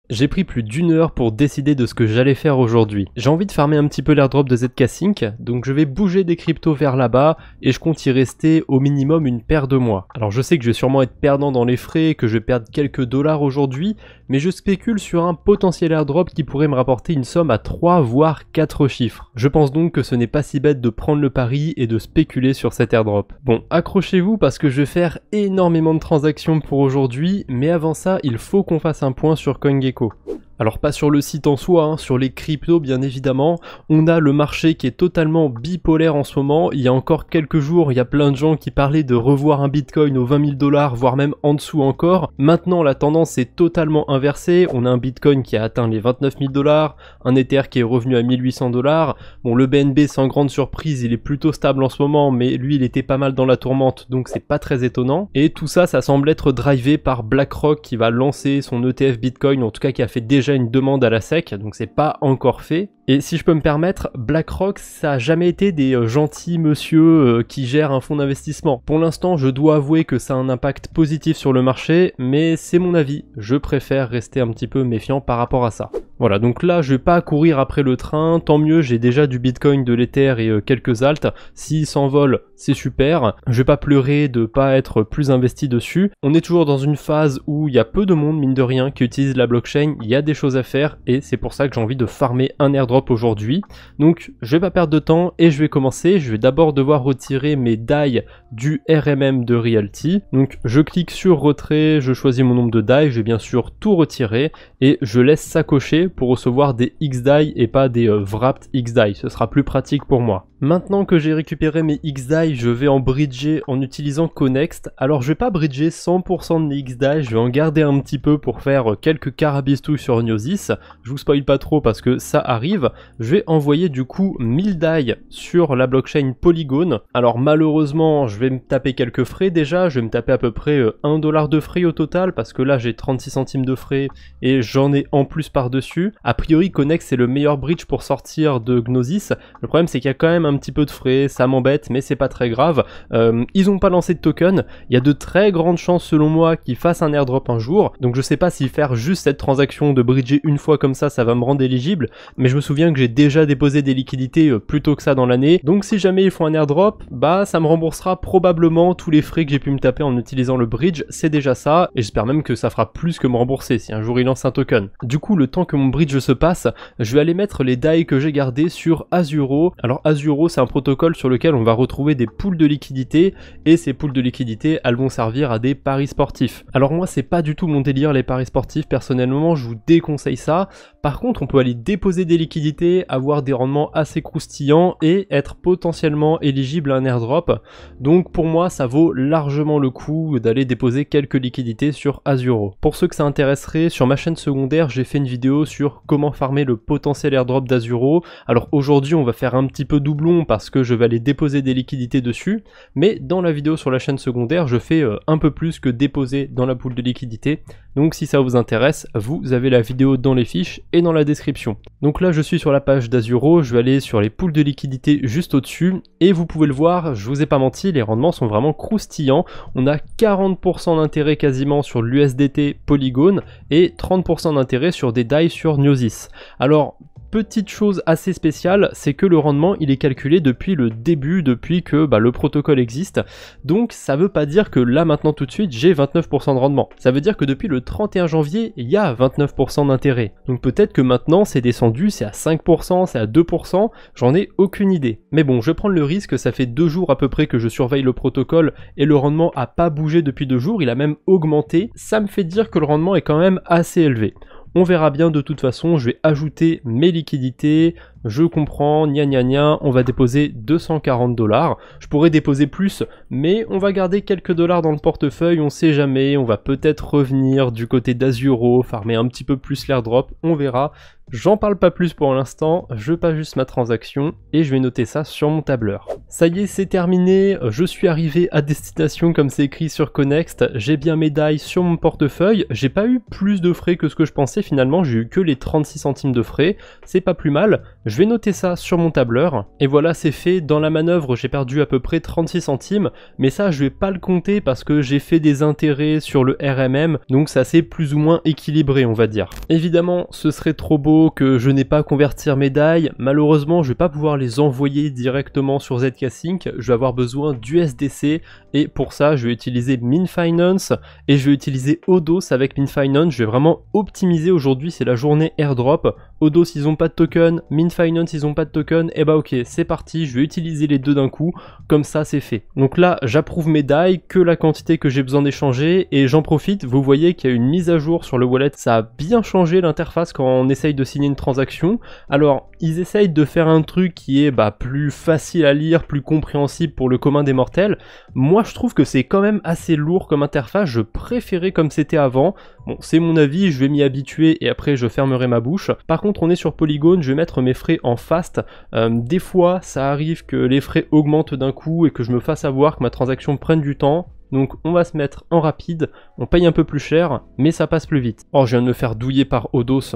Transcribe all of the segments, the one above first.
J'ai pris plus d'une heure pour décider de ce que j'allais faire aujourd'hui. J'ai envie de farmer un petit peu l'airdrop de ZK Sync, donc je vais bouger des cryptos vers là-bas et je compte y rester au minimum une paire de mois. Alors je sais que je vais sûrement être perdant dans les frais, que je vais perdre quelques dollars aujourd'hui, mais je spécule sur un potentiel airdrop qui pourrait me rapporter une somme à 3 voire 4 chiffres. Je pense donc que ce n'est pas si bête de prendre le pari et de spéculer sur cet airdrop. Bon, accrochez-vous parce que je vais faire énormément de transactions pour aujourd'hui, mais avant ça, il faut qu'on fasse un point sur CoinGecko. Alors pas sur le site en soi, hein, sur les cryptos bien évidemment, on a le marché qui est totalement bipolaire en ce moment. Il y a encore quelques jours, il y a plein de gens qui parlaient de revoir un bitcoin aux 20 000 $, voire même en dessous encore. Maintenant la tendance est totalement inversée, on a un bitcoin qui a atteint les 29 000 $, un Ether qui est revenu à 1800 $. Bon, le BNB sans grande surprise, il est plutôt stable en ce moment, mais lui il était pas mal dans la tourmente, donc c'est pas très étonnant. Et tout ça, ça semble être drivé par BlackRock qui va lancer son ETF bitcoin, en tout cas qui a fait déjà une demande à la SEC, donc c'est pas encore fait. Et si je peux me permettre, BlackRock, ça a jamais été des gentils monsieur qui gèrent un fonds d'investissement. Pour l'instant, je dois avouer que ça a un impact positif sur le marché, mais c'est mon avis. Je préfère rester un petit peu méfiant par rapport à ça. Voilà, donc là, je vais pas courir après le train, tant mieux, j'ai déjà du Bitcoin, de l'Ether et quelques alts. S'ils s'envolent, c'est super. Je vais pas pleurer de pas être plus investi dessus. On est toujours dans une phase où il y a peu de monde, mine de rien, qui utilise la blockchain. Il y a des choses à faire et c'est pour ça que j'ai envie de farmer un airdrop aujourd'hui. Donc je vais pas perdre de temps et je vais commencer. Je vais d'abord devoir retirer mes DAI du RMM de Realty. Donc je clique sur retrait, je choisis mon nombre de DAI, je vais bien sûr tout retirer et je laisse ça cocher pour recevoir des XDAI et pas des wrapped XDAI. Ce sera plus pratique pour moi. Maintenant que j'ai récupéré mes XDAI, je vais en bridger en utilisant Connext. Alors je vais pas bridger 100% de mes XDAI, je vais en garder un petit peu pour faire quelques carabistouilles sur Gnosis. Je vous spoil pas trop parce que ça arrive. Je vais envoyer du coup 1000 DAI sur la blockchain Polygon. Alors malheureusement, je vais me taper quelques frais déjà. Je vais me taper à peu près 1 $ de frais au total parce que là j'ai 36 centimes de frais et j'en ai en plus par-dessus. A priori, Connext c'est le meilleur bridge pour sortir de Gnosis. Le problème c'est qu'il y a quand même un petit peu de frais, ça m'embête, mais c'est pas très grave. Ils ont pas lancé de token. Il y a de très grandes chances selon moi qu'ils fassent un airdrop un jour. Donc je sais pas si faire juste cette transaction de bridger une fois comme ça va me rendre éligible. Mais je me souviens que j'ai déjà déposé des liquidités plus tôt que ça dans l'année. Donc si jamais ils font un airdrop, bah ça me remboursera probablement tous les frais que j'ai pu me taper en utilisant le bridge. C'est déjà ça. Et j'espère même que ça fera plus que me rembourser si un jour ils lancent un token. Du coup, le temps que mon bridge se passe, je vais aller mettre les DAI que j'ai gardés sur Azuro. Alors Azuro, c'est un protocole sur lequel on va retrouver des pools de liquidités et ces pools de liquidités, elles vont servir à des paris sportifs. Alors moi, c'est pas du tout mon délire les paris sportifs, personnellement, je vous déconseille ça. Par contre, on peut aller déposer des liquidités, avoir des rendements assez croustillants et être potentiellement éligible à un airdrop. Donc pour moi, ça vaut largement le coup d'aller déposer quelques liquidités sur Azuro. Pour ceux que ça intéresserait, sur ma chaîne secondaire, j'ai fait une vidéo sur comment farmer le potentiel airdrop d'Azuro. Alors aujourd'hui, on va faire un petit peu doublon parce que je vais aller déposer des liquidités dessus, mais dans la vidéo sur la chaîne secondaire, je fais un peu plus que déposer dans la pool de liquidités. Donc si ça vous intéresse, vous avez la vidéo dans les fiches et dans la description. Donc là, je suis sur la page d'Azuro, je vais aller sur les pools de liquidités juste au-dessus, et vous pouvez le voir, je vous ai pas menti, les rendements sont vraiment croustillants. On a 40% d'intérêt quasiment sur l'USDT Polygon et 30% d'intérêt sur des DAI sur Gnosis. Alors, petite chose assez spéciale, c'est que le rendement il est calculé depuis le début, depuis que le protocole existe. Donc ça veut pas dire que là maintenant tout de suite j'ai 29% de rendement. Ça veut dire que depuis le 31 janvier il y a 29% d'intérêt. Donc peut-être que maintenant c'est descendu, c'est à 5%, c'est à 2%, j'en ai aucune idée. Mais bon, je vais prendre le risque, ça fait 2 jours à peu près que je surveille le protocole et le rendement a pas bougé depuis 2 jours, il a même augmenté. Ça me fait dire que le rendement est quand même assez élevé. On verra bien, de toute façon, je vais ajouter mes liquidités, je comprends, gna gna gna, on va déposer 240 $. Je pourrais déposer plus, mais on va garder quelques dollars dans le portefeuille, on sait jamais, on va peut-être revenir du côté d'Azuro, farmer un petit peu plus l'airdrop, on verra. J'en parle pas plus pour l'instant, je passe juste ma transaction et je vais noter ça sur mon tableur. Ça y est, c'est terminé, je suis arrivé à destination comme c'est écrit sur Connext, j'ai bien mes DAI sur mon portefeuille, j'ai pas eu plus de frais que ce que je pensais finalement, j'ai eu que les 36 centimes de frais, c'est pas plus mal. Je vais noter ça sur mon tableur, et voilà, c'est fait. Dans la manœuvre, j'ai perdu à peu près 36 centimes, mais ça, je vais pas le compter parce que j'ai fait des intérêts sur le RMM, donc ça s'est plus ou moins équilibré, on va dire. Évidemment, ce serait trop beau que je n'ai pas à convertir mes DAI. Malheureusement, je vais pas pouvoir les envoyer directement sur ZK-Sync, je vais avoir besoin d'USDC, et pour ça, je vais utiliser MinFinance, et je vais utiliser Odos avec MinFinance. Je vais vraiment optimiser aujourd'hui, c'est la journée airdrop. Odos, ils ont pas de token, MinFinance, ils ont pas de token, et bah ok, c'est parti, je vais utiliser les deux d'un coup, comme ça c'est fait. Donc là, j'approuve mes DAI, que la quantité que j'ai besoin d'échanger, et j'en profite, vous voyez qu'il y a une mise à jour sur le wallet, ça a bien changé l'interface quand on essaye de signer une transaction. Alors, ils essayent de faire un truc qui est plus facile à lire, plus compréhensible pour le commun des mortels. Moi, je trouve que c'est quand même assez lourd comme interface, je préférais comme c'était avant. Bon, c'est mon avis, je vais m'y habituer et après je fermerai ma bouche. Par contre, on est sur Polygon, je vais mettre mes frais en fast. Des fois, ça arrive que les frais augmentent d'un coup et que je me fasse avoir, que ma transaction prenne du temps. Donc on va se mettre en rapide, on paye un peu plus cher, mais ça passe plus vite. Oh, je viens de me faire douiller par Odos.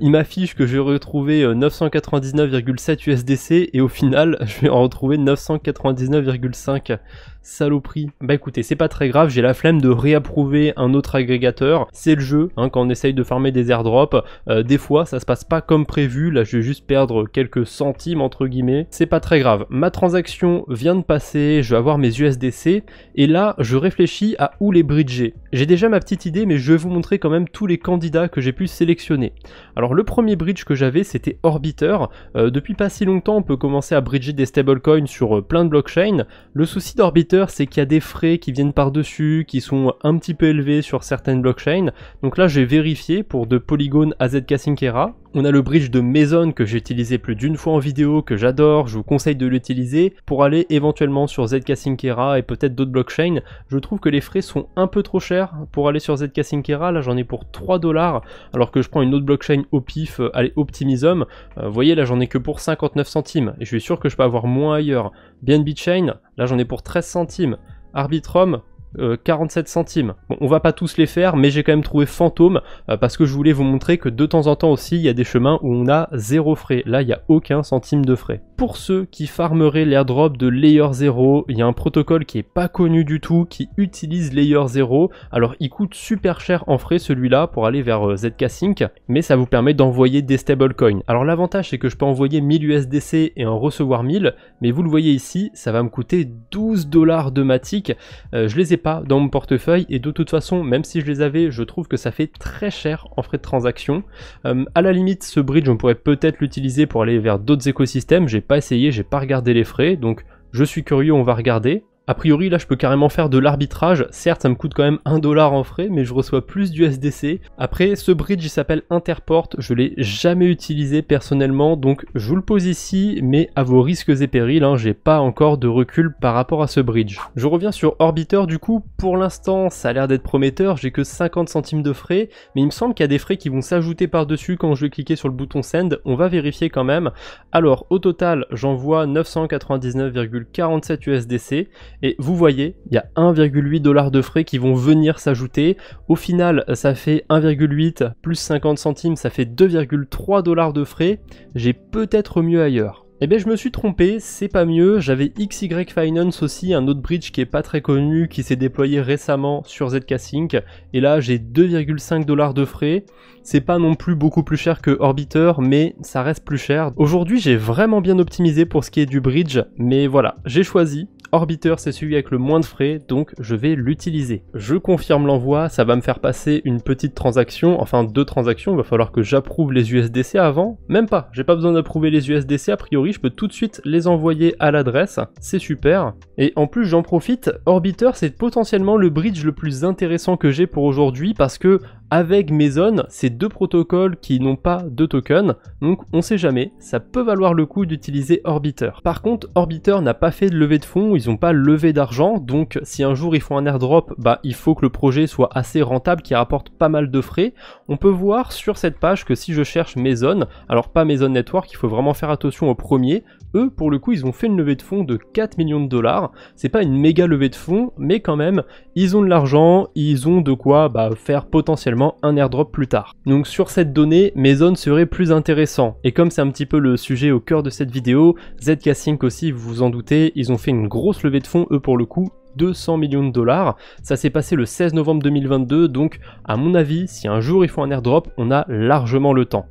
Il m'affiche que je vais retrouver 999,7 USDC et au final, je vais en retrouver 999,5. Saloperie. Bah écoutez, c'est pas très grave, j'ai la flemme de réapprouver un autre agrégateur. C'est le jeu, hein, quand on essaye de farmer des airdrops. Des fois, ça se passe pas comme prévu. Là, je vais juste perdre quelques centimes, entre guillemets. C'est pas très grave. Ma transaction vient de passer, je vais avoir mes USDC. Et là, je réfléchis à où les bridger. J'ai déjà ma petite idée, mais je vais vous montrer quand même tous les candidats que j'ai pu sélectionner. Alors, le premier bridge que j'avais, c'était Orbiter. Depuis pas si longtemps, on peut commencer à bridger des stablecoins sur plein de blockchains. Le souci d'Orbiter, c'est qu'il y a des frais qui viennent par-dessus, qui sont un petit peu élevés sur certaines blockchains. Donc là, j'ai vérifié pour de Polygon à ZK-Sync Era. On a le bridge de Maison que j'ai utilisé plus d'une fois en vidéo, que j'adore, je vous conseille de l'utiliser pour aller éventuellement sur ZK-Sync Era et peut-être d'autres blockchains. Je trouve que les frais sont un peu trop chers pour aller sur ZK-Sync Era. Là, j'en ai pour 3$, alors que je prends une autre blockchain au pif, allez, Optimism. Vous voyez, là, j'en ai que pour 59 centimes et je suis sûr que je peux avoir moins ailleurs. BNB Chain, là, j'en ai pour 13 centimes. Arbitrum, 47 centimes. Bon, on va pas tous les faire, mais j'ai quand même trouvé Fantôme parce que je voulais vous montrer que de temps en temps aussi, il y a des chemins où on a 0 frais. Là, il n'y a aucun centime de frais. Pour ceux qui farmeraient l'airdrop de Layer 0, il y a un protocole qui est pas connu du tout, qui utilise Layer 0. Alors, il coûte super cher en frais celui-là pour aller vers ZK-Sync, mais ça vous permet d'envoyer des stablecoins. Alors, l'avantage, c'est que je peux envoyer 1000 USDC et en recevoir 1000, mais vous le voyez ici, ça va me coûter 12$ de Matic. Je les ai pas dans mon portefeuille et de toute façon, même si je les avais, je trouve que ça fait très cher en frais de transaction. À la limite, ce bridge, on pourrait peut-être l'utiliser pour aller vers d'autres écosystèmes. J'ai pas essayé, j'ai pas regardé les frais, donc je suis curieux, on va regarder. A priori, là, je peux carrément faire de l'arbitrage. Certes, ça me coûte quand même 1$ en frais, mais je reçois plus d'USDC. Après, ce bridge, il s'appelle Interport. Je l'ai jamais utilisé personnellement, donc je vous le pose ici, mais à vos risques et périls, hein, j'ai pas encore de recul par rapport à ce bridge. Je reviens sur Orbiter, du coup, pour l'instant, ça a l'air d'être prometteur. J'ai que 50 centimes de frais, mais il me semble qu'il y a des frais qui vont s'ajouter par-dessus quand je vais cliquer sur le bouton Send. On va vérifier quand même. Alors, au total, j'envoie 999,47 USDC. Et vous voyez, il y a 1,8$ de frais qui vont venir s'ajouter. Au final, ça fait 1,8 plus 50 centimes, ça fait 2,3$ de frais. J'ai peut-être mieux ailleurs. Eh bien je me suis trompé, c'est pas mieux, j'avais XY Finance aussi, un autre bridge qui est pas très connu, qui s'est déployé récemment sur ZK-Sync, et là j'ai 2,5$ de frais. C'est pas non plus beaucoup plus cher que Orbiter, mais ça reste plus cher. Aujourd'hui j'ai vraiment bien optimisé pour ce qui est du bridge, mais voilà, j'ai choisi. Orbiter, c'est celui avec le moins de frais, donc je vais l'utiliser. Je confirme l'envoi, ça va me faire passer une petite transaction, enfin 2 transactions, il va falloir que j'approuve les USDC avant. Même pas, j'ai pas besoin d'approuver les USDC, a priori je peux tout de suite les envoyer à l'adresse, c'est super. Et en plus j'en profite, Orbiter c'est potentiellement le bridge le plus intéressant que j'ai pour aujourd'hui parce que avec Maison, c'est 2 protocoles qui n'ont pas de token, donc on sait jamais, ça peut valoir le coup d'utiliser Orbiter. Par contre, Orbiter n'a pas fait de levée de fonds, ils n'ont pas levé d'argent, donc si un jour ils font un airdrop, bah il faut que le projet soit assez rentable, qui rapporte pas mal de frais. On peut voir sur cette page que si je cherche Maison, alors pas Maison Network, il faut vraiment faire attention au premier, eux pour le coup ils ont fait une levée de fonds de 4 millions de dollars, c'est pas une méga levée de fonds, mais quand même, ils ont de l'argent, ils ont de quoi faire potentiellement potentiellement un airdrop plus tard. Donc sur cette donnée, mes zones seraient plus intéressants. Et comme c'est un petit peu le sujet au cœur de cette vidéo, ZK Sync aussi, vous vous en doutez, ils ont fait une grosse levée de fonds, eux pour le coup, 200 millions de dollars. Ça s'est passé le 16 novembre 2022, donc à mon avis, si un jour ils font un airdrop, on a largement le temps.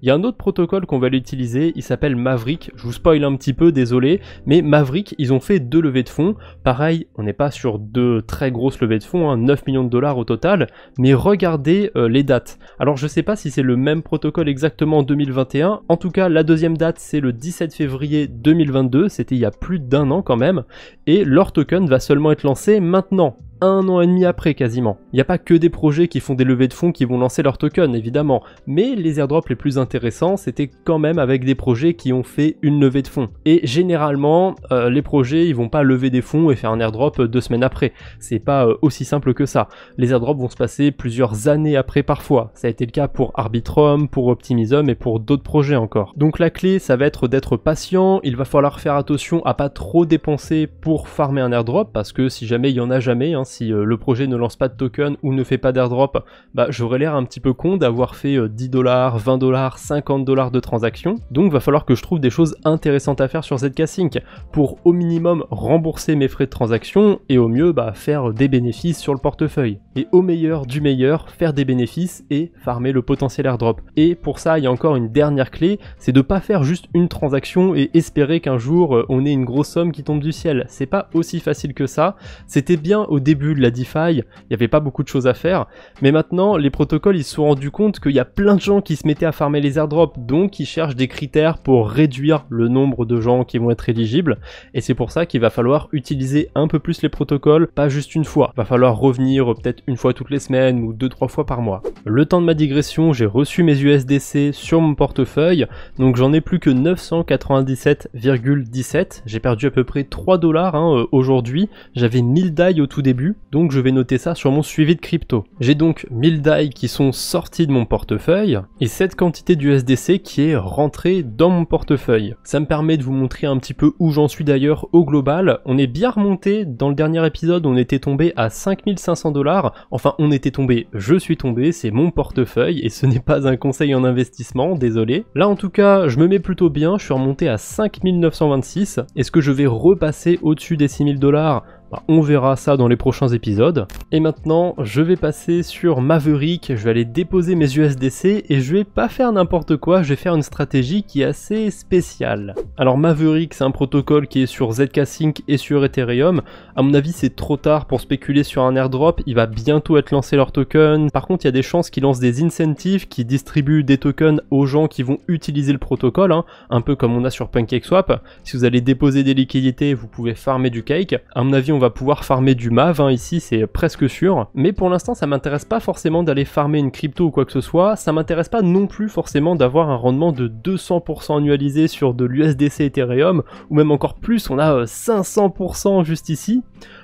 Il y a un autre protocole qu'on va l'utiliser, il s'appelle Maverick, je vous spoil un petit peu, désolé, mais Maverick, ils ont fait 2 levées de fonds, pareil, on n'est pas sur 2 très grosses levées de fonds, hein, 9 millions de dollars au total, mais regardez les dates. Alors je sais pas si c'est le même protocole exactement en 2021, en tout cas la deuxième date c'est le 17 février 2022, c'était il y a plus d'1 an quand même, et leur token va seulement être lancé maintenant. 1 an et demi après quasiment. Il n'y a pas que des projets qui font des levées de fonds qui vont lancer leur token évidemment, mais les airdrops les plus intéressants c'était quand même avec des projets qui ont fait une levée de fonds. Et généralement les projets ils vont pas lever des fonds et faire un airdrop 2 semaines après. C'est pas aussi simple que ça. Les airdrops vont se passer plusieurs années après parfois. Ça a été le cas pour Arbitrum, pour Optimism et pour d'autres projets encore. Donc la clé ça va être d'être patient, il va falloir faire attention à pas trop dépenser pour farmer un airdrop parce que si jamais il y en a jamais, hein, si le projet ne lance pas de token ou ne fait pas d'airdrop, bah j'aurais l'air un petit peu con d'avoir fait 10 $, 20 $, 50 $ de transactions. Donc va falloir que je trouve des choses intéressantes à faire sur ZK Sync pour au minimum rembourser mes frais de transaction et au mieux bah faire des bénéfices sur le portefeuille. Et au meilleur du meilleur, faire des bénéfices et farmer le potentiel airdrop. Et pour ça, il y a encore une dernière clé, c'est de pas faire juste une transaction et espérer qu'un jour on ait une grosse somme qui tombe du ciel. C'est pas aussi facile que ça. C'était bien au début de la DeFi, il n'y avait pas beaucoup de choses à faire, mais maintenant les protocoles ils se sont rendus compte qu'il y a plein de gens qui se mettaient à farmer les airdrops, donc ils cherchent des critères pour réduire le nombre de gens qui vont être éligibles, et c'est pour ça qu'il va falloir utiliser un peu plus les protocoles, pas juste une fois, il va falloir revenir peut-être une fois toutes les semaines ou 2-3 fois par mois. Le temps de ma digression, j'ai reçu mes USDC sur mon portefeuille, donc j'en ai plus que 997,17, j'ai perdu à peu près 3 $ aujourd'hui, j'avais 1000 DAI au tout début, donc je vais noter ça sur mon suivi de crypto. J'ai donc 1000 DAI qui sont sortis de mon portefeuille et cette quantité d'USDC qui est rentrée dans mon portefeuille. Ça me permet de vous montrer un petit peu où j'en suis d'ailleurs au global. On est bien remonté, dans le dernier épisode on était tombé à 5500 $, enfin on était tombé, je suis tombé, c'est mon portefeuille et ce n'est pas un conseil en investissement, désolé. Là en tout cas je me mets plutôt bien, je suis remonté à 5926. Est-ce que je vais repasser au-dessus des 6000 $? On verra ça dans les prochains épisodes. Et maintenant, je vais passer sur Maverick, je vais aller déposer mes USDC et je vais pas faire n'importe quoi, je vais faire une stratégie qui est assez spéciale. Alors Maverick, c'est un protocole qui est sur ZK Sync et sur Ethereum. À mon avis, c'est trop tard pour spéculer sur un airdrop, il va bientôt être lancé leur token. Par contre, il y a des chances qu'ils lancent des incentives qui distribuent des tokens aux gens qui vont utiliser le protocole, hein, un peu comme on a sur PancakeSwap. Si vous allez déposer des liquidités, vous pouvez farmer du cake. À mon avis, on va pouvoir farmer du MAV, hein, ici c'est presque sûr, mais pour l'instant ça m'intéresse pas forcément d'aller farmer une crypto ou quoi que ce soit, ça m'intéresse pas non plus forcément d'avoir un rendement de 200% annualisé sur de l'USDC Ethereum, ou même encore plus, on a 500% juste ici.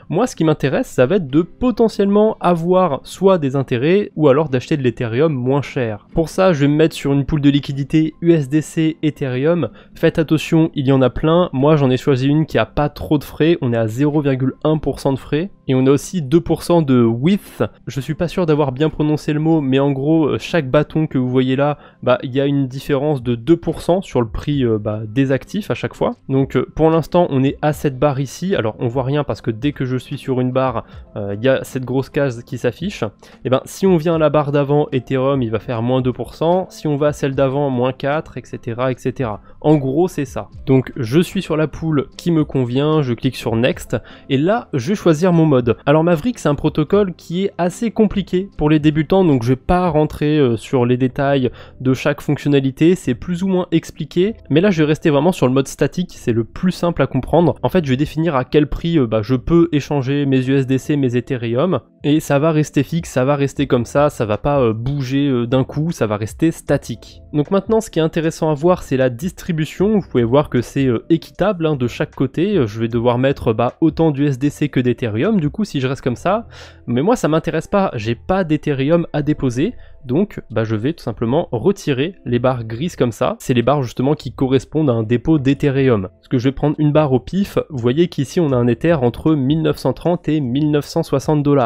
Moi, ce qui m'intéresse, ça va être de potentiellement avoir soit des intérêts ou alors d'acheter de l'Ethereum moins cher. Pour ça, je vais me mettre sur une pool de liquidité USDC Ethereum. Faites attention, il y en a plein. Moi, j'en ai choisi une qui a pas trop de frais. On est à 0,1% de frais. Et on a aussi 2% de WETH. Je suis pas sûr d'avoir bien prononcé le mot, mais en gros, chaque bâton que vous voyez là, il y a une différence de 2% sur le prix des actifs à chaque fois. Donc pour l'instant, on est à cette barre ici. Alors on voit rien parce que dès que je suis sur une barre, il y a cette grosse case qui s'affiche. Et si on vient à la barre d'avant, Ethereum, il va faire moins 2%. Si on va à celle d'avant, moins 4, etc., etc. En gros, c'est ça. Donc je suis sur la pool qui me convient, je clique sur Next, et là, je vais choisir mon mode. Alors Maverick, c'est un protocole qui est assez compliqué pour les débutants, donc je vais pas rentrer sur les détails de chaque fonctionnalité, c'est plus ou moins expliqué, mais là je vais rester vraiment sur le mode statique, c'est le plus simple à comprendre. En fait, je vais définir à quel prix je peux échanger mes USDC, mes Ethereum, et ça va rester fixe, ça va rester comme ça va pas bouger d'un coup, ça va rester statique. Donc maintenant, ce qui est intéressant à voir, c'est la distribution. Vous pouvez voir que c'est équitable de chaque côté. Je vais devoir mettre autant d'USDC que d'Ethereum, du coup, si je reste comme ça. Mais moi, ça m'intéresse pas, j'ai pas d'Ethereum à déposer. Donc, je vais tout simplement retirer les barres grises comme ça. C'est les barres justement qui correspondent à un dépôt d'Ethereum. Parce que je vais prendre une barre au pif. Vous voyez qu'ici, on a un Ether entre 1930 et 1960 $.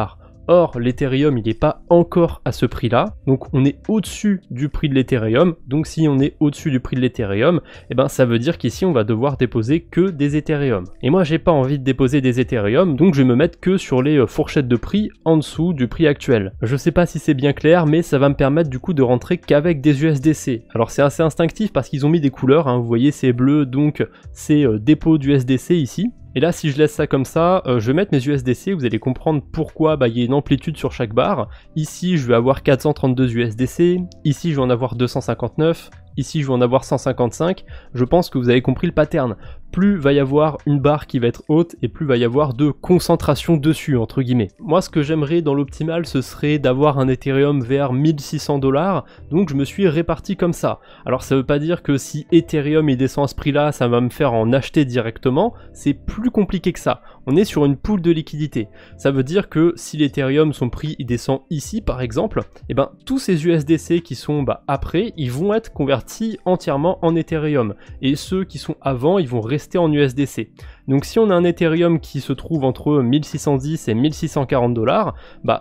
Or, l'Ethereum, il n'est pas encore à ce prix-là, donc on est au-dessus du prix de l'Ethereum. Donc si on est au-dessus du prix de l'Ethereum, eh ben ça veut dire qu'ici on va devoir déposer que des Ethereum. Et moi j'ai pas envie de déposer des Ethereum, donc je vais me mettre que sur les fourchettes de prix en dessous du prix actuel. Je sais pas si c'est bien clair, mais ça va me permettre du coup de rentrer qu'avec des USDC. Alors c'est assez instinctif parce qu'ils ont mis des couleurs, hein. Vous voyez c'est bleu, donc c'est dépôt d'USDC ici. Et là, si je laisse ça comme ça, je vais mettre mes USDC, vous allez comprendre pourquoi il y a une amplitude sur chaque barre. Ici, je vais avoir 432 USDC, ici, je vais en avoir 259, ici, je vais en avoir 155. Je pense que vous avez compris le pattern. Plus va y avoir une barre qui va être haute et plus va y avoir de concentration dessus, entre guillemets. Moi, ce que j'aimerais dans l'optimal, ce serait d'avoir un Ethereum vers 1600 $, donc je me suis réparti comme ça. Alors ça veut pas dire que si Ethereum il descend à ce prix-là, ça va me faire en acheter directement, c'est plus compliqué que ça. On est sur une pool de liquidité. Ça veut dire que si l'Ethereum, son prix, il descend ici, par exemple, et ben tous ces USDC qui sont après, ils vont être convertis entièrement en Ethereum. Et ceux qui sont avant, ils vont rester en USDC. Donc si on a un Ethereum qui se trouve entre 1610 et 1640 $,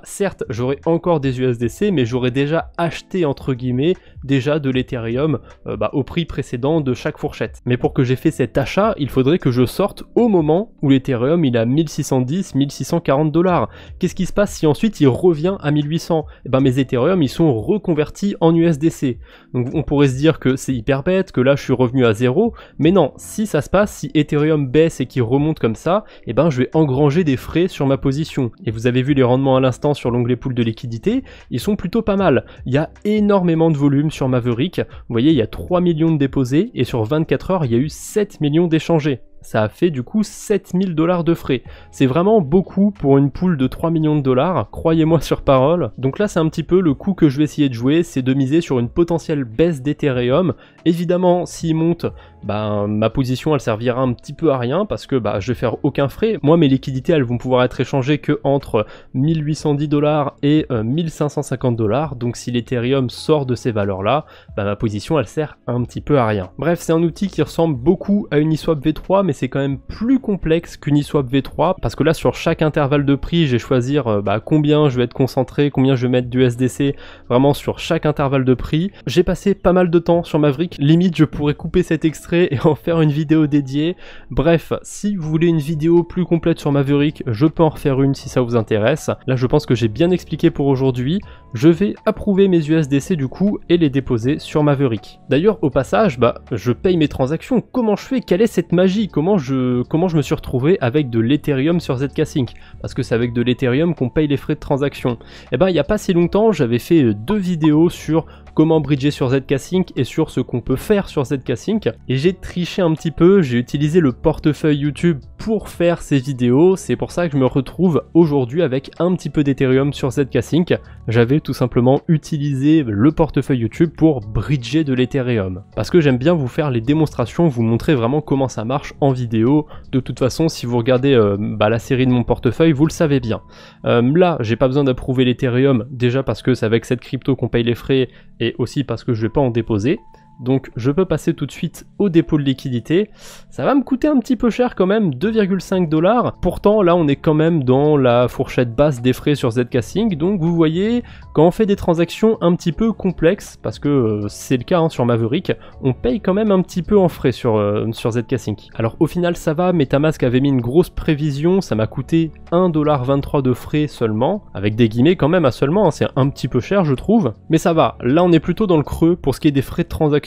certes j'aurai encore des USDC, mais j'aurai déjà acheté entre guillemets déjà de l'Ethereum au prix précédent de chaque fourchette. Mais pour que j'ai fait cet achat, il faudrait que je sorte au moment où l'Ethereum il a 1610, 1640 $. Qu'est-ce qui se passe si ensuite il revient à 1800? Mes Ethereum ils sont reconvertis en USDC. Donc on pourrait se dire que c'est hyper bête, que là je suis revenu à zéro, mais non, si ça se passe, si Ethereum baisse et qui remonte comme ça, je vais engranger des frais sur ma position. Et vous avez vu les rendements à l'instant sur l'onglet pool de liquidité, ils sont plutôt pas mal. Il y a énormément de volume sur Maverick. Vous voyez, il y a 3 millions de déposés et sur 24 heures, il y a eu 7 millions d'échangés. Ça a fait du coup 7000 $ de frais. C'est vraiment beaucoup pour une pool de 3 millions de $, croyez-moi sur parole. Donc là c'est un petit peu le coup que je vais essayer de jouer, c'est de miser sur une potentielle baisse d'Ethereum. Évidemment s'il monte, ma position elle servira un petit peu à rien parce que je vais faire aucun frais. Moi mes liquidités elles vont pouvoir être échangées que entre 1810 $ et 1550 $. Donc si l'Ethereum sort de ces valeurs là, ma position elle sert un petit peu à rien. Bref, c'est un outil qui ressemble beaucoup à Uniswap V3, mais c'est quand même plus complexe qu'Uniswap V3 parce que là sur chaque intervalle de prix je vais choisir combien je vais être concentré, combien je vais mettre d'USDC vraiment sur chaque intervalle de prix. J'ai passé pas mal de temps sur Maverick, limite je pourrais couper cet extrait et en faire une vidéo dédiée. Bref, si vous voulez une vidéo plus complète sur Maverick, je peux en refaire une si ça vous intéresse. Là je pense que j'ai bien expliqué pour aujourd'hui. Je vais approuver mes USDC du coup et les déposer sur Maverick. D'ailleurs au passage, je paye mes transactions. Comment je fais? Quelle est cette magie? Comment je me suis retrouvé avec de l'Ethereum sur ZK-Sync? Parce que c'est avec de l'Ethereum qu'on paye les frais de transaction. Il n'y a pas si longtemps, j'avais fait 2 vidéos sur comment bridger sur ZK-Sync et sur ce qu'on peut faire sur ZK-Sync. Et j'ai triché un petit peu, j'ai utilisé le portefeuille YouTube pour faire ces vidéos. C'est pour ça que je me retrouve aujourd'hui avec un petit peu d'Ethereum sur ZK-Sync. J'avais tout simplement utilisé le portefeuille YouTube pour bridger de l'Ethereum. Parce que j'aime bien vous faire les démonstrations, vous montrer vraiment comment ça marche en vidéo. De toute façon, si vous regardez la série de mon portefeuille, vous le savez bien. Là, j'ai pas besoin d'approuver l'Ethereum, déjà parce que c'est avec cette crypto qu'on paye les frais et aussi parce que je vais pas en déposer. Donc je peux passer tout de suite au dépôt de liquidité. Ça va me coûter un petit peu cher quand même, 2,5 $. Pourtant là on est quand même dans la fourchette basse des frais sur ZK-Sync. Donc vous voyez, quand on fait des transactions un petit peu complexes, parce que c'est le cas sur Maverick, on paye quand même un petit peu en frais sur ZK-Sync. Alors au final ça va, Metamask avait mis une grosse prévision, ça m'a coûté 1,23 $ de frais seulement, avec des guillemets quand même à seulement, c'est un petit peu cher je trouve. Mais ça va, là on est plutôt dans le creux pour ce qui est des frais de transaction.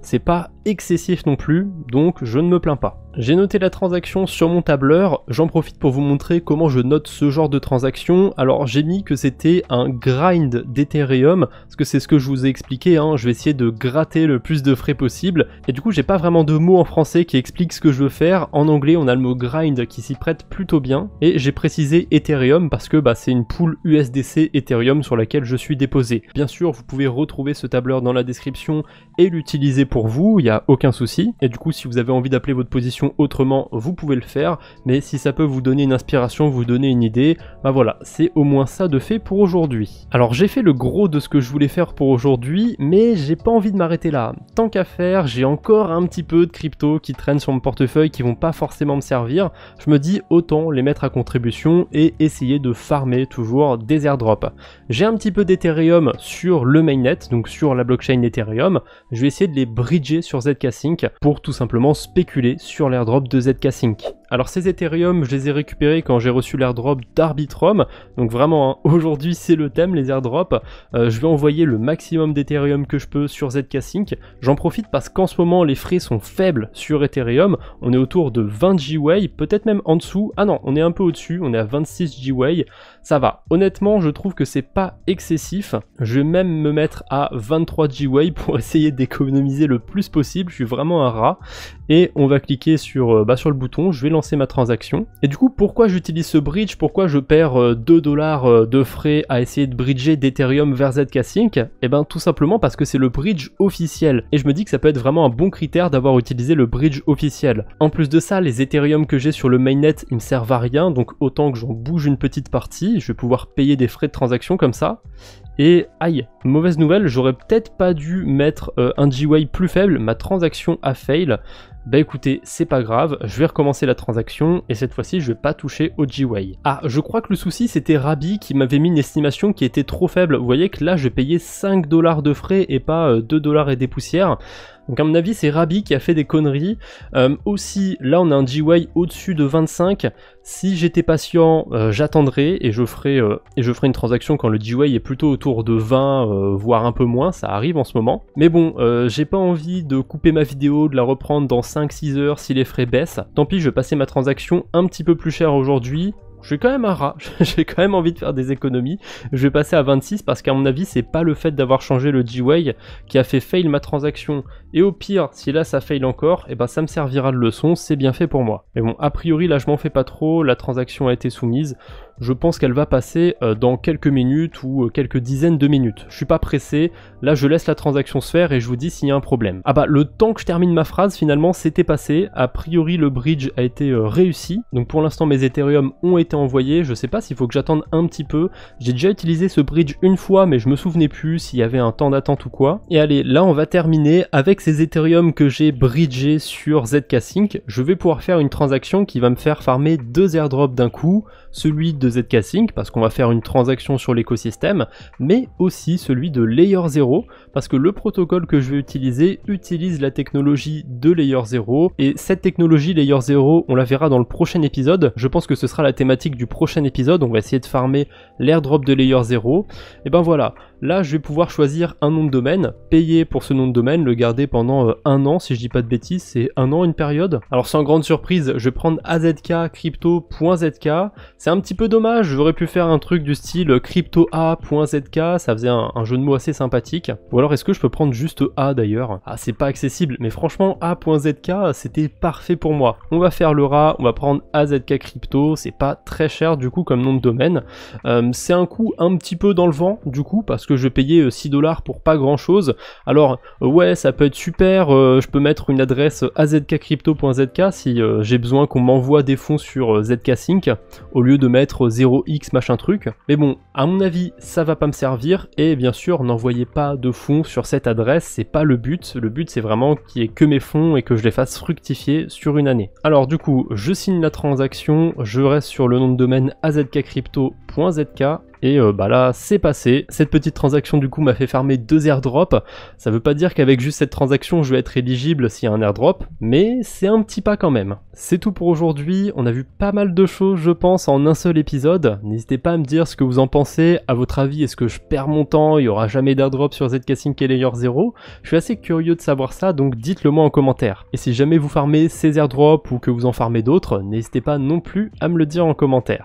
C'est pas excessif non plus, donc je ne me plains pas. J'ai noté la transaction sur mon tableur, j'en profite pour vous montrer comment je note ce genre de transaction. Alors j'ai mis que c'était un grind d'Ethereum, parce que c'est ce que je vous ai expliqué, je vais essayer de gratter le plus de frais possible, et du coup j'ai pas vraiment de mots en français qui expliquent ce que je veux faire. En anglais on a le mot grind qui s'y prête plutôt bien, et j'ai précisé Ethereum parce que c'est une pool USDC Ethereum sur laquelle je suis déposé. Bien sûr vous pouvez retrouver ce tableur dans la description et l'utiliser pour vous, il y a aucun souci. Et du coup, si vous avez envie d'appeler votre position autrement, vous pouvez le faire. Mais si ça peut vous donner une inspiration, vous donner une idée, bah voilà, c'est au moins ça de fait pour aujourd'hui. Alors j'ai fait le gros de ce que je voulais faire pour aujourd'hui, mais j'ai pas envie de m'arrêter là. Tant qu'à faire, j'ai encore un petit peu de crypto qui traînent sur mon portefeuille qui vont pas forcément me servir. Je me dis autant les mettre à contribution et essayer de farmer toujours des airdrops. J'ai un petit peu d'Ethereum sur le mainnet, donc sur la blockchain Ethereum. Je vais essayer de les bridger sur ZK-Sync pour tout simplement spéculer sur l'airdrop de ZK-Sync. Alors ces Ethereum, je les ai récupérés quand j'ai reçu l'airdrop d'Arbitrum, donc vraiment, hein, aujourd'hui c'est le thème, les airdrops. Je vais envoyer le maximum d'Ethereum que je peux sur ZK-Sync. J'en profite parce qu'en ce moment les frais sont faibles sur Ethereum, on est autour de 20 GWay, peut-être même en dessous, ah non, on est un peu au-dessus, on est à 26 GWay, ça va. Honnêtement, je trouve que c'est pas excessif, je vais même me mettre à 23 GWay pour essayer d'économiser le plus possible, je suis vraiment un rat. Et on va cliquer sur le bouton, je vais lancer ma transaction. Et du coup, pourquoi j'utilise ce bridge? Pourquoi je perds 2 $ de frais à essayer de bridger d'Ethereum vers ZK-Sync? Eh ben tout simplement parce que c'est le bridge officiel. Et je me dis que ça peut être vraiment un bon critère d'avoir utilisé le bridge officiel. En plus de ça, les Ethereum que j'ai sur le mainnet, ils me servent à rien, donc autant que j'en bouge une petite partie, je vais pouvoir payer des frais de transaction comme ça. Et aïe, mauvaise nouvelle, j'aurais peut-être pas dû mettre un GWay plus faible, ma transaction a fail. Bah écoutez, c'est pas grave, je vais recommencer la transaction et cette fois-ci je vais pas toucher au GWay. Ah, je crois que le souci c'était Rabi qui m'avait mis une estimation qui était trop faible. Vous voyez que là je vais payer 5 $ de frais et pas 2 $ et des poussières. Donc à mon avis c'est Rabi qui a fait des conneries. Aussi là on a un GWay au-dessus de 25. Si j'étais patient j'attendrai et je ferai une transaction quand le GWay est plutôt autour de 20 voire un peu moins, ça arrive en ce moment. Mais bon j'ai pas envie de couper ma vidéo, de la reprendre dans 5-6 heures si les frais baissent. Tant pis, je vais passer ma transaction un petit peu plus cher aujourd'hui. Je suis quand même un rat, j'ai quand même envie de faire des économies. Je vais passer à 26 parce qu'à mon avis c'est pas le fait d'avoir changé le GWay qui a fait fail ma transaction. Et au pire, si là ça fail encore, et ben ça me servira de leçon, c'est bien fait pour moi. Mais bon, a priori là je m'en fais pas trop, la transaction a été soumise. Je pense qu'elle va passer dans quelques minutes ou quelques dizaines de minutes. Je suis pas pressé, là je laisse la transaction se faire et je vous dis s'il y a un problème. Ah bah le temps que je termine ma phrase finalement c'était passé, a priori le bridge a été réussi. Donc pour l'instant mes Ethereum ont été envoyés, je sais pas s'il faut que j'attende un petit peu. J'ai déjà utilisé ce bridge une fois mais je me souvenais plus s'il y avait un temps d'attente ou quoi. Et allez, là on va terminer avec ces Ethereum que j'ai bridgés sur ZK-Sync. Je vais pouvoir faire une transaction qui va me faire farmer 2 airdrops d'un coup, celui de ZK-Sync parce qu'on va faire une transaction sur l'écosystème, mais aussi celui de Layer 0 parce que le protocole que je vais utiliser utilise la technologie de Layer 0 et cette technologie Layer 0 on la verra dans le prochain épisode. Je pense que ce sera la thématique du prochain épisode, on va essayer de farmer l'airdrop de Layer 0. Et ben voilà, là je vais pouvoir choisir un nom de domaine, payer pour ce nom de domaine, le garder pendant 1 an si je dis pas de bêtises, c'est 1 an une période. Alors sans grande surprise, je vais prendre azkcrypto.zk. C'est un petit peu dommage, j'aurais pu faire un truc du style cryptoa.zk, ça faisait un jeu de mots assez sympathique. Ou alors est-ce que je peux prendre juste A d'ailleurs? Ah c'est pas accessible, mais franchement a.zk c'était parfait pour moi. On va faire le rat, on va prendre azkcrypto, c'est pas très cher du coup comme nom de domaine. C'est un coût un petit peu dans le vent du coup parce que je vais payer 6 $ pour pas grand chose. Alors ouais ça peut être super, je peux mettre une adresse azkcrypto.zk si j'ai besoin qu'on m'envoie des fonds sur ZK-Sync au lieu de mettre 0x machin truc. Mais bon, à mon avis, ça va pas me servir et bien sûr, n'envoyez pas de fonds sur cette adresse, c'est pas le but. Le but, c'est vraiment qu'il y ait que mes fonds et que je les fasse fructifier sur une année. Alors du coup, je signe la transaction, je reste sur le nom de domaine azkcrypto.zk. Et bah là c'est passé, cette petite transaction du coup m'a fait farmer 2 airdrops, ça veut pas dire qu'avec juste cette transaction je vais être éligible s'il y a un airdrop, mais c'est un petit pas quand même. C'est tout pour aujourd'hui, on a vu pas mal de choses je pense en un seul épisode, n'hésitez pas à me dire ce que vous en pensez, à votre avis est-ce que je perds mon temps, il y aura jamais d'airdrop sur ZK-Sync et Layer 0, je suis assez curieux de savoir ça donc dites-le moi en commentaire. Et si jamais vous farmez ces airdrops ou que vous en farmez d'autres, n'hésitez pas non plus à me le dire en commentaire.